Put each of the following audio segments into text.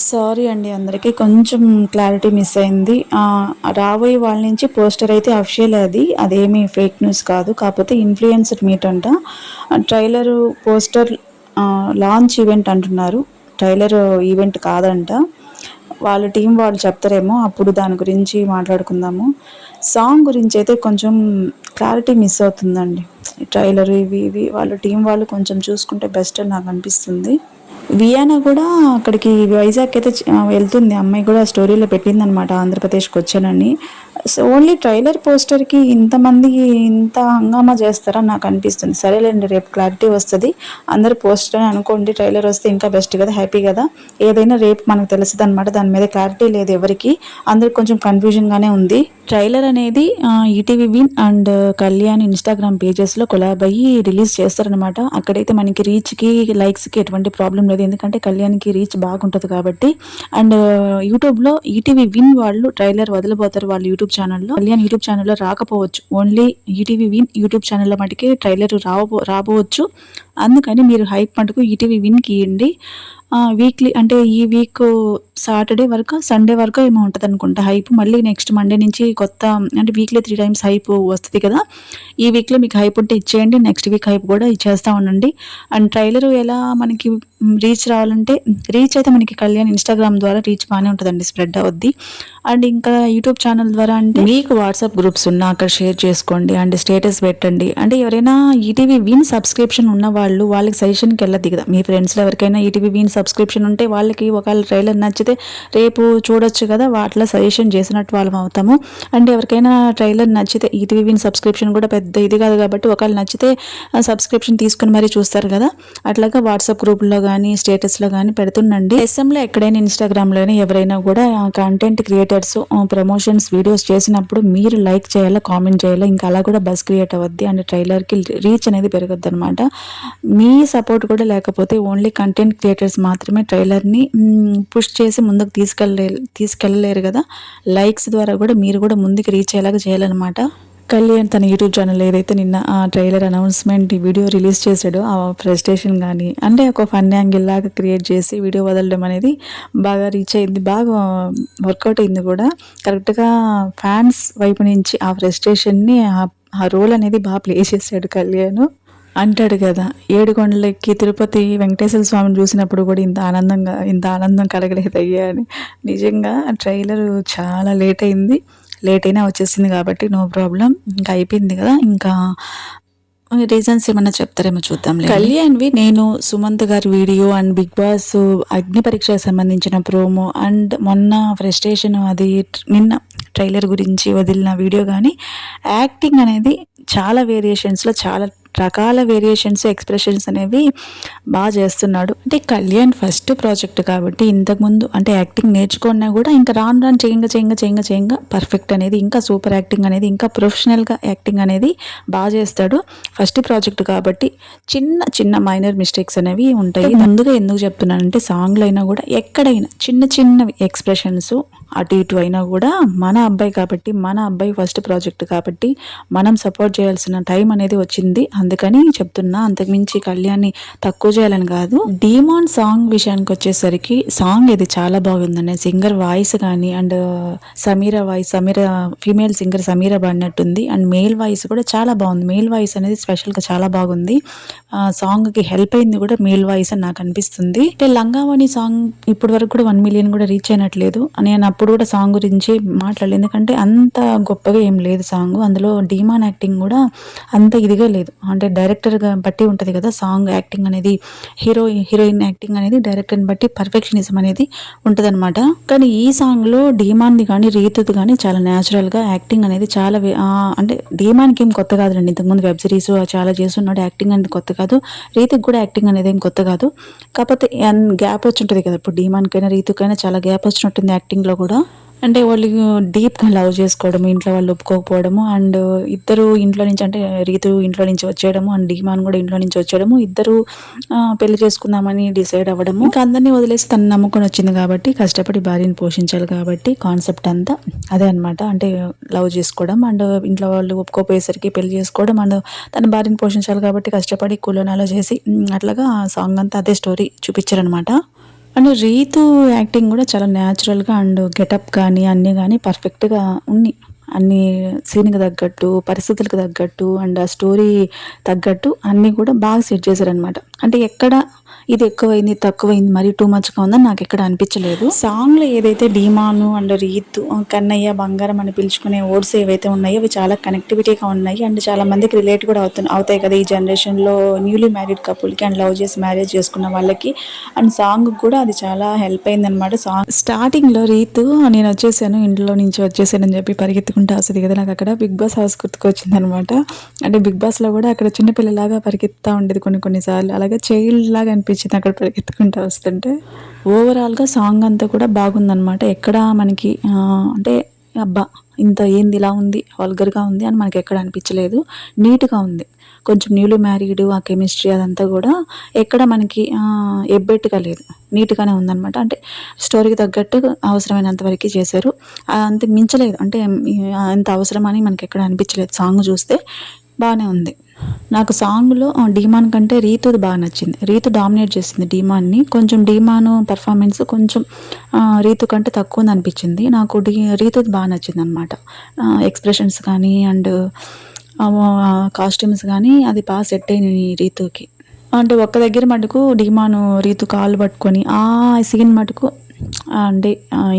Sorry అండి అందరికీ కొంచెం క్లారిటీ మిస్ అయింది. రాబోయే వాళ్ళ నుంచి పోస్టర్ అయితే అఫిషియల్ అదేమీ ఫేక్ న్యూస్ కాదు. కాకపోతే ఇన్‌ఫ్లుయెన్సర్ మీట్ అంట. ట్రైలరు, పోస్టర్ లాంచ్ ఈవెంట్ అంటున్నారు. ట్రైలర్ ఈవెంట్ కాదంట. వాళ్ళ టీం వాళ్ళు చెప్తారేమో అప్పుడు దాని గురించి మాట్లాడుకుందాము. సాంగ్ గురించి అయితే కొంచెం క్లారిటీ మిస్ అవుతుందండి. ట్రైలర్ ఇవి వాళ్ళ టీం వాళ్ళు కొంచెం చూసుకుంటే బెస్ట్ అని నాకు అనిపిస్తుంది. వియానా కూడా అక్కడికి వైజాగ్ అయితే వెళ్తుంది. అమ్మాయి కూడా స్టోరీలో పెట్టిందనమాట, ఆంధ్రప్రదేశ్కి వచ్చానని. సో ఓన్లీ ట్రైలర్ పోస్టర్కి ఇంతమంది ఇంత హంగామా చేస్తారని నాకు అనిపిస్తుంది. సరేలేండి, రేపు క్లారిటీ వస్తుంది. అందరూ పోస్టర్ అని అనుకోండి, ట్రైలర్ వస్తే ఇంకా బెస్ట్ కదా, హ్యాపీ కదా. ఏదైనా రేపు మనకు తెలుస్తుంది అనమాట. దాని మీద క్లారిటీ లేదు ఎవరికి, అందరికి కొంచెం కన్ఫ్యూజన్గానే ఉంది. ట్రైలర్ అనేది ఈటీవీ విన్ అండ్ కళ్యాణ్ ఇన్స్టాగ్రామ్ పేజెస్లో కొలాబ్ అయ్యి రిలీజ్ చేస్తారనమాట. అక్కడైతే మనకి రీచ్కి, లైక్స్కి ఎటువంటి ప్రాబ్లం లేదు, ఎందుకంటే కళ్యాణ్కి రీచ్ బాగుంటుంది కాబట్టి. అండ్ యూట్యూబ్లో ఈటీవీ విన్ వాళ్ళు ట్రైలర్ వదిలిపోతారు వాళ్ళ యూట్యూబ్ ఛానల్లో. కళ్యాణ్ యూట్యూబ్ ఛానల్లో రాకపోవచ్చు, ఓన్లీ ఈటీవీ విన్ యూట్యూబ్ ఛానల్లో మటుకే ట్రైలర్ రాబోవచ్చు. అందుకని మీరు హైప్ మటుకు ఈటీవీ విన్కి ఇవ్వండి. వీక్లీ అంటే ఈ వీక్ సాటర్డే వరకు, సండే వరకు ఏమో ఉంటుంది అనుకుంటా హైప్. మళ్ళీ నెక్స్ట్ మండే నుంచి కొత్త, అంటే వీక్లీ 3 టైమ్స్ హైప్ వస్తుంది కదా. ఈ వీక్లో మీకు హైప్ ఉంటే ఇచ్చేయండి, నెక్స్ట్ వీక్ హైప్ కూడా ఇచ్చేస్తూ ఉండండి. అండ్ ట్రైలర్ ఎలా మనకి రీచ్ రావాలంటే, రీచ్ అయితే మనకి కళ్యాణ్ ఇన్స్టాగ్రామ్ ద్వారా రీచ్ బాగానే ఉంటుందండి, స్ప్రెడ్ అవుద్ది. అండ్ ఇంకా యూట్యూబ్ ఛానల్ ద్వారా అంటే మీకు వాట్సాప్ గ్రూప్స్ ఉన్నా అక్కడ షేర్ చేసుకోండి అండ్ స్టేటస్ పెట్టండి. అంటే ఎవరైనా ఈటీవీ విన్ సబ్స్క్రిప్షన్ ఉన్న వాళ్ళకి సజెషన్కి వెళ్ళద్ది కదా. మీ ఫ్రెండ్స్లో ఎవరికైనా ఈటీవీ విన్ సబ్స్క్రిప్షన్ ఉంటే వాళ్ళకి ఒకవేళ ట్రైలర్ నచ్చితే రేపు చూడొచ్చు కదా, వాటిలో సజెషన్ చేసినట్టు వాళ్ళం అవుతాము. అండ్ ఎవరికైనా ట్రైలర్ నచ్చితే, ఈటీవీ విన్ సబ్స్క్రిప్షన్ కూడా పెద్ద ఇది కాదు కాబట్టి ఒకవేళ నచ్చితే సబ్స్క్రిప్షన్ తీసుకుని మరీ చూస్తారు కదా. అట్లాగా వాట్సాప్ గ్రూపుల్లో కానీ స్టేటస్లో కానీ పెడుతుండండి. ఎస్ఎంలో ఎక్కడైనా ఇన్స్టాగ్రామ్లో ఎవరైనా కూడా కంటెంట్ క్రియేటర్స్ ప్రమోషన్స్ వీడియోస్ చేసినప్పుడు మీరు లైక్ చేయాలా, కామెంట్ చేయాలా, ఇంకా అలా కూడా బస్ క్రియేట్ అవ్వద్ది అండ్ ట్రైలర్కి రీచ్ అనేది పెరగద్ది అనమాట. మీ సపోర్ట్ కూడా లేకపోతే ఓన్లీ కంటెంట్ క్రియేటర్స్ మాత్రమే ట్రైలర్ని పుష్ చేసి ముందుకు తీసుకెళ్ళలేరు కదా. లైక్స్ ద్వారా కూడా మీరు కూడా ముందుకు రీచ్ అయ్యేలాగా చేయాలన్నమాట. కళ్యాణ్ తన యూట్యూబ్ ఛానల్ ఏదైతే నిన్న ఆ ట్రైలర్ అనౌన్స్మెంట్ వీడియో రిలీజ్ చేశాడో, ఆ ఫ్రస్ట్రేషన్ కానీ అంటే ఒక ఫన్ యాంగిల్ లాగా క్రియేట్ చేసి వీడియో వదలడం అనేది బాగా రీచ్ అయింది, బాగా వర్కౌట్ అయింది కూడా. కరెక్ట్గా ఫ్యాన్స్ వైపు నుంచి ఆ ఫ్రస్ట్రేషన్ని, ఆ రోల్ అనేది బాగా ప్లే చేశాడు కళ్యాణ్. అంటాడు కదా, ఏడుకొండలెక్కి తిరుపతి వెంకటేశ్వర స్వామిని చూసినప్పుడు కూడా ఇంత ఆనందం కలగలేదయ్యా అని. నిజంగా ట్రైలర్ చాలా లేట్ అయింది, లేట్ అయినా వచ్చేసింది కాబట్టి నో ప్రాబ్లం. ఇంకా అయిపోయింది కదా, ఇంకా రీజన్స్ ఏమన్నా చెప్తారేమో చూద్దాంలే. కళ్యాణ్వి నేను సుమంత్ గారి వీడియో అండ్ బిగ్ బాస్ అగ్ని పరీక్షకు సంబంధించిన ప్రోమో అండ్ మొన్న ఫ్రస్ట్రేషన్ అది నిన్న ట్రైలర్ గురించి వదిలిన వీడియో కానీ, యాక్టింగ్ అనేది చాలా వేరియేషన్స్లో, చాలా రకాల వేరియేషన్స్, ఎక్స్ప్రెషన్స్ అనేవి బాగా చేస్తున్నాడు. అంటే కళ్యాణ్ ఫస్ట్ ప్రాజెక్ట్ కాబట్టి ఇంతకుముందు అంటే యాక్టింగ్ నేర్చుకున్నా కూడా ఇంకా రాను రాను చేయంగా పర్ఫెక్ట్ అనేది, ఇంకా సూపర్ యాక్టింగ్ అనేది, ఇంకా ప్రొఫెషనల్గా యాక్టింగ్ అనేది బాగా చేస్తాడు. ఫస్ట్ ప్రాజెక్ట్ కాబట్టి చిన్న చిన్న మైనర్ మిస్టేక్స్ అనేవి ఉంటాయి. ముందుగా ఎందుకు చెప్తున్నానంటే, సాంగ్లో అయినా కూడా ఎక్కడైనా చిన్నవి ఎక్స్ప్రెషన్స్ అటు ఇటు అయినా కూడా మన అబ్బాయి కాబట్టి, మన అబ్బాయి ఫస్ట్ ప్రాజెక్ట్ కాబట్టి మనం సపోర్ట్ చేయాల్సిన టైం అనేది వచ్చింది. అందుకని చెప్తున్నా, అంతకుమించి కళ్యాణ్ని తక్కువ చేయాలని కాదు. డీమాన్ సాంగ్ విషయానికి వచ్చేసరికి సాంగ్ ఇది చాలా బాగుందండి. సింగర్ వాయిస్ కానీ and Sameera female singer Sameera పాడినట్టుంది. అండ్ మేల్ వాయిస్ కూడా చాలా బాగుంది. మేల్ వాయిస్ అనేది స్పెషల్గా చాలా బాగుంది. సాంగ్కి హెల్ప్ అయింది కూడా మేల్ వాయిస్ అని నాకు అనిపిస్తుంది. అంటే లంగావాణి సాంగ్ ఇప్పటి వరకు కూడా 1 మిలియన్ కూడా రీచ్ అయినట్లేదు. నేను అప్పుడు కూడా సాంగ్ గురించి మాట్లాడలేదు, ఎందుకంటే అంత గొప్పగా ఏం లేదు సాంగ్. అందులో డీమాన్ యాక్టింగ్ కూడా అంత ఇదిగా లేదు. అంటే డైరెక్టర్గా బట్టి ఉంటుంది కదా సాంగ్ యాక్టింగ్ అనేది, హీరోయిన్ యాక్టింగ్ అనేది డైరెక్టర్ని బట్టి పర్ఫెక్షనిజం అనేది ఉంటుంది అనమాట. కానీ ఈ సాంగ్లో డీమాన్ది కానీ రీతుది కానీ చాలా న్యాచురల్గా యాక్టింగ్ అనేది చాలా అంటే డీమాన్కి ఏం కొత్త కాదులండి, ఇంతకుముందు వెబ్ సిరీస్ చాలా చేస్తున్నాడు, యాక్టింగ్ అనేది కొత్త కాదు. రీతుకి కూడా యాక్టింగ్ అనేది ఏం కొత్త కాదు. కాకపోతే గ్యాప్ వచ్చి ఉంటుంది కదా, ఇప్పుడు డీమాన్కైనా రీతుకైనా చాలా గ్యాప్ వచ్చినట్టుంది యాక్టింగ్లో కూడా. అంటే వాళ్ళు డీప్గా లవ్ చేసుకోవడం, ఇంట్లో వాళ్ళు ఒప్పుకోకపోవడము, అండ్ ఇద్దరు ఇంట్లో నుంచి, అంటే రీతు ఇంట్లో నుంచి వచ్చేయడము అండ్ డీమాన్ కూడా ఇంట్లో నుంచి వచ్చేయడము, ఇద్దరు పెళ్లి చేసుకుందామని డిసైడ్ అవ్వడము. ఇంకా అందరినీ వదిలేసి తను నమ్ముకొని వచ్చింది కాబట్టి, కష్టపడి భార్యని పోషించాలి కాబట్టి కాన్సెప్ట్ అంతా అదే అనమాట. అంటే లవ్ చేసుకోవడం అండ్ ఇంట్లో వాళ్ళు ఒప్పుకోపోయేసరికి పెళ్లి చేసుకోవడం అండ్ తన భార్యని పోషించాలి కాబట్టి కష్టపడి కూలోనాలో చేసి అట్లాగా సాంగ్ అంతా అదే స్టోరీ చూపించారనమాట. అండ్ రీతు యాక్టింగ్ కూడా చాలా న్యాచురల్గా అండ్ గెటప్ కానీ అన్నీ కానీ పర్ఫెక్ట్గా ఉన్నాయి. అన్ని సీన్కి తగ్గట్టు, పరిస్థితులకు తగ్గట్టు అండ్ ఆ స్టోరీ తగ్గట్టు అన్నీ కూడా బాగా సెట్ చేశారనమాట. అంటే ఎక్కడ ఇది ఎక్కువైంది తక్కువైంది మరీ టూ మచ్గా ఉందని నాకు ఎక్కడ అనిపించలేదు. సాంగ్లో ఏదైతే డీమాను అండ్ రీతు, కన్నయ్య, బంగారం అని పిలుచుకునే వర్డ్స్ ఏవైతే ఉన్నాయో అవి చాలా కనెక్టివిటీగా ఉన్నాయి అండ్ చాలా మందికి రిలేట్ కూడా అవుతాయి కదా ఈ జనరేషన్లో న్యూలీ మ్యారీడ్ కపుల్కి అండ్ లవ్ చేసి మ్యారేజ్ చేసుకున్న వాళ్ళకి. అండ్ సాంగ్ కూడా అది చాలా హెల్ప్ అయింది అనమాట. సాంగ్ స్టార్టింగ్లో రీతు నేను వచ్చేసాను ఇంట్లో నుంచి వచ్చేసానని చెప్పి పరిగెత్తుకుంటూ వస్తుంది కదా, నాకు అక్కడ బిగ్ బాస్ హౌస్ గుర్తుకొచ్చింది అనమాట. అంటే బిగ్ బాస్లో కూడా అక్కడ చిన్నపిల్లలాగా పరిగెత్తా ఉండేది కొన్నిసార్లు, అలాగే చైల్డ్ లాగా అనిపించింది అక్కడ పరిగెత్తుకుంటూ వస్తుంటే. ఓవరాల్గా సాంగ్ అంతా కూడా బాగుందనమాట. ఎక్కడ మనకి అంటే అబ్బా ఇంత ఏంది ఇలా ఉంది వల్గర్గా ఉంది అని మనకి ఎక్కడ అనిపించలేదు. నీట్గా ఉంది. కొంచెం న్యూలీ మ్యారీడ్ ఆ కెమిస్ట్రీ అదంతా కూడా ఎక్కడ మనకి ఎబ్బెట్టుగా లేదు, నీట్గానే ఉందన్నమాట. అంటే స్టోరీకి తగ్గట్టు అవసరమైనంత వరకు చేశారు, అంత మించలేదు. అంటే అంత అవసరమని మనకి ఎక్కడ అనిపించలేదు. సాంగ్ చూస్తే బాగానే ఉంది. నాకు సాంగ్లో డీమాన్ కంటే రీతుది బాగా నచ్చింది. రీతు డామినేట్ చేసింది డీమాన్ని. కొంచెం డీమాను పర్ఫార్మెన్స్ కొంచెం రీతు కంటే తక్కువ ఉంది అనిపించింది నాకు. రీతుది బాగా నచ్చింది అనమాట. ఎక్స్ప్రెషన్స్ కానీ అండ్ కాస్ట్యూమ్స్ కానీ అది బాగా సెట్ అయినాయి రీతుకి. అంటే ఒక్క దగ్గర మటుకు డీమాను రీతు కాళ్ళు పట్టుకొని ఆ సీన్ మటుకు అంటే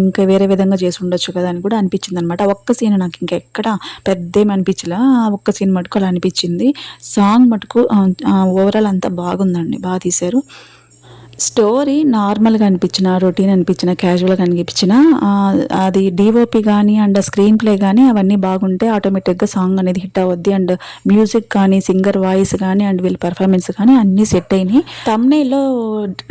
ఇంకా వేరే విధంగా చేసి ఉండొచ్చు కదా అని కూడా అనిపించింది అనమాట. ఒక్క సీన్ నాకు ఇంకెక్కడ పెద్ద ఏమి అనిపించలా, ఒక్క సీన్ మటుకు అలా అనిపించింది. సాంగ్ మటుకు ఓవరాల్ అంతా బాగుందండి, బాగా తీశారు. స్టోరీ నార్మల్గా అనిపించిన, రొటీన్ అనిపించిన, క్యాజువల్గా అనిపించిన అది డిఓపి కానీ అండ్ స్క్రీన్ ప్లే కానీ అవన్నీ బాగుంటే ఆటోమేటిక్గా సాంగ్ అనేది హిట్ అవుద్ది. అండ్ మ్యూజిక్ కానీ సింగర్ వాయిస్ కానీ అండ్ వీళ్ళ పర్ఫార్మెన్స్ కానీ అన్నీ సెట్ అయినాయి. తమ్నేల్లో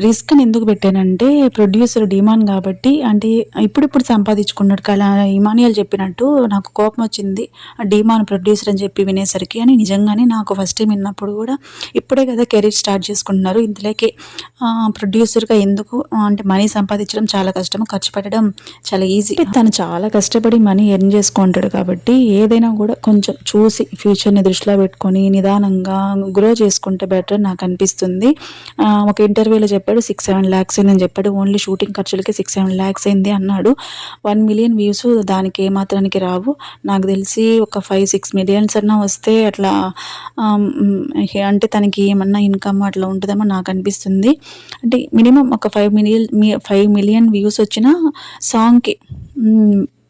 రిస్క్ అని ఎందుకు పెట్టానంటే ప్రొడ్యూసర్ డిమాన్ కాబట్టి, అంటే ఇప్పుడు సంపాదించుకున్నాడు కదా ఇమానియల్ చెప్పినట్టు. నాకు కోపం వచ్చింది డిమాన్ ప్రొడ్యూసర్ అని చెప్పి వినేసరికి. అని నిజంగానే నాకు ఫస్ట్ టైం విన్నప్పుడు కూడా ఇప్పుడే కదా కెరీర్ స్టార్ట్ చేసుకుంటున్నారు, ఇంతలోకి ప్రొడ్యూసర్గా ఎందుకు, అంటే మనీ సంపాదించడం చాలా కష్టం, ఖర్చు పెట్టడం చాలా ఈజీ. తను చాలా కష్టపడి మనీ ఎర్న్ చేసుకుంటాడు కాబట్టి ఏదైనా కూడా కొంచెం చూసి ఫ్యూచర్ని దృష్టిలో పెట్టుకొని నిదానంగా గ్రో చేసుకుంటే బెటర్ నాకు అనిపిస్తుంది. ఒక ఇంటర్వ్యూలో చెప్పాడు 6-7 lakhs అని చెప్పాడు. ఓన్లీ షూటింగ్ ఖర్చులకి 6-7 lakhs అయింది అన్నాడు. 1 million వ్యూస్ దానికి ఏమాత్రానికి రావు. నాకు తెలిసి ఒక 5-6 millions అన్నా వస్తే అట్లా అంటే తనకి ఏమన్నా ఇన్కమ్ అట్లా ఉంటుందేమో నాకు అనిపిస్తుంది. అంటే మినిమం ఒక 5 million వ్యూస్ వచ్చిన సాంగ్కి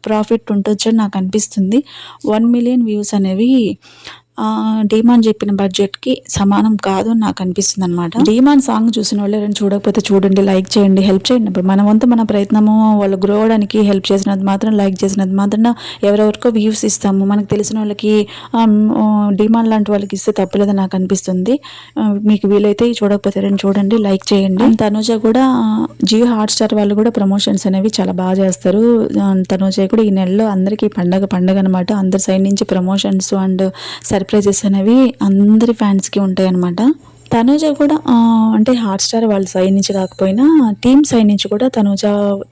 ప్రాఫిట్ ఉండొచ్చు అని నాకు అనిపిస్తుంది. 1 million వ్యూస్ అనేవి డీమాన్ చెప్పిన బడ్జెట్కి సమానం కాదు అని నాకు అనిపిస్తుంది అనమాట. డీమాన్ సాంగ్ చూసిన వాళ్ళు ఎవరైనా చూడకపోతే చూడండి, లైక్ చేయండి, హెల్ప్ చేయండి. ఇప్పుడు మన వంతు మన ప్రయత్నము వాళ్ళు గ్రో అవడానికి హెల్ప్ చేసినది మాత్రం, లైక్ చేసినది మాత్రం ఎవరెవరికో వ్యూస్ ఇస్తాము. మనకు తెలిసిన వాళ్ళకి డీమాన్ లాంటి వాళ్ళకి ఇస్తే తప్పలేదని నాకు అనిపిస్తుంది. మీకు వీలైతే చూడకపోతే ఎవరైనా చూడండి, లైక్ చేయండి. తనుజ కూడా జియో హాట్స్టార్ వాళ్ళు కూడా ప్రమోషన్స్ అనేవి చాలా బాగా చేస్తారు. తనుజ కూడా ఈ నెలలో అందరికీ పండగ అనమాట. అందరి సైడ్ నుంచి ప్రమోషన్స్ అండ్ సర్ప్రైజెస్ అనేవి అందరి ఫ్యాన్స్కి ఉంటాయి అన్నమాట. తనుజ కూడా అంటే హాట్స్టార్ వాళ్ళ సైడ్ నుంచి కాకపోయినా టీమ్ సైడ్ నుంచి కూడా తనుజ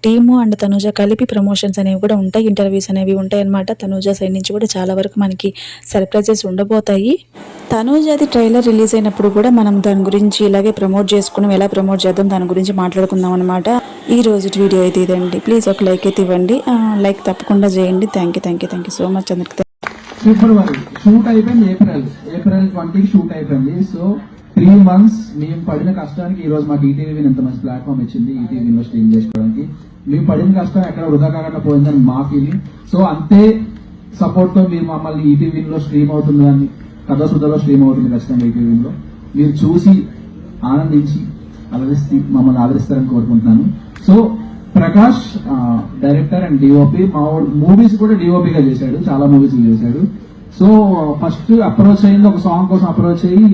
టీము అండ్ తనుజ కలిపి ప్రమోషన్స్ అనేవి కూడా ఉంటాయి, ఇంటర్వ్యూస్ అనేవి ఉంటాయి అన్నమాట. తనుజ సైడ్ నుంచి కూడా చాలా వరకు మనకి సర్ప్రైజెస్ ఉండబోతాయి. తనుజది ట్రైలర్ రిలీజ్ అయినప్పుడు కూడా మనం దాని గురించి ఇలాగే ప్రమోట్ చేసుకున్నాం, ఎలా ప్రమోట్ చేద్దాం దాని గురించి మాట్లాడుకుందాం అనమాట. ఈ రోజు వీడియో అయితే ఇదండి. ప్లీజ్ ఒక లైక్ అయితే ఇవ్వండి, లైక్ తప్పకుండా చేయండి. థ్యాంక్ యూ సో మచ్ అందరికి. ఫిబ్రవరి షూట్ అయిపోయింది, ఏప్రిల్ 20 షూట్ అయిపోయింది. సో 3 months మేము పడిన కష్టానికి ఈ రోజు మాకు ఈటీవీ ఇంత మంచి ప్లాట్ఫామ్ ఇచ్చింది. ఈటీవీలో స్ట్రీమ్ చేసుకోవడానికి మేము పడిన కష్టం ఎక్కడ వృధా కాకుండా పోయిందని మా ఫీలింగ్. సో అంతే సపోర్ట్ తో మీరు మమ్మల్ని ఈటీవీలో స్ట్రీమ్ అవుతుందని, కథాసుధలో స్ట్రీమ్ అవుతుంది ఖచ్చితంగా ఈటీవీలో. మీరు చూసి ఆనందించి మమ్మల్ని ఆదరిస్తారని కోరుకుంటున్నాను. So Prakash director and DOP, మా మూవీస్ కూడా డిఓపిగా చేశాడు, చాలా మూవీస్ చేశాడు. సో ఫస్ట్ అప్రోచ్ అయింది ఒక సాంగ్ కోసం అప్రోచ్ అయ్యి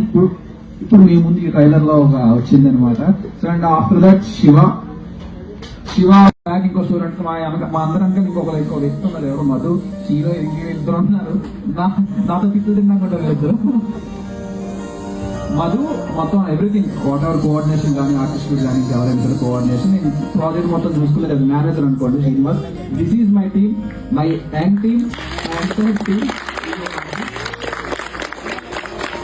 ఇప్పుడు మీ ముందు ఈ ట్రైలర్ లో వచ్చింది అనమాట. So and after that Shiva back ఇంకో స్టూడెంట్ మా అందరంటే ఇంకో వ్యక్తి ఉన్నారు, ఎవరు మధు, హీరో ఇద్దరు ఉన్నారు. నాతో తిట్లు తిన్నాకుంటారు మధు. మొత్తం ఎవ్రీథింగ్ వాట్ ఎవర్ కోఆర్డినేషన్ కానీ ఆర్టిస్ట్ కానీ ఎవరైనా కోఆర్డినేషన్, నేను ప్రాజెక్ట్ మొత్తం చూసుకునేది మేనేజర్ అనుకోండి Srinivas. This is my team, my young team, team.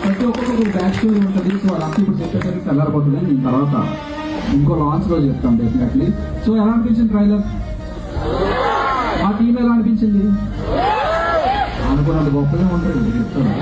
ప్రతి ఒక్కరికి బ్యాక్ స్టోరీ ఉంటుంది. సో అలా ఇప్పుడు చెప్పేసరికి తెల్లారిపోతుంది. నేను తర్వాత ఇంకో లాంచ్ రోజు చెప్తాం డెఫినెట్లీ. సో ఎలా అనిపించింది ట్రైలర్? మా టీం ఎలా అనిపించింది? అనుకున్నంత గొప్పగా ఉంటుంది చెప్తాను.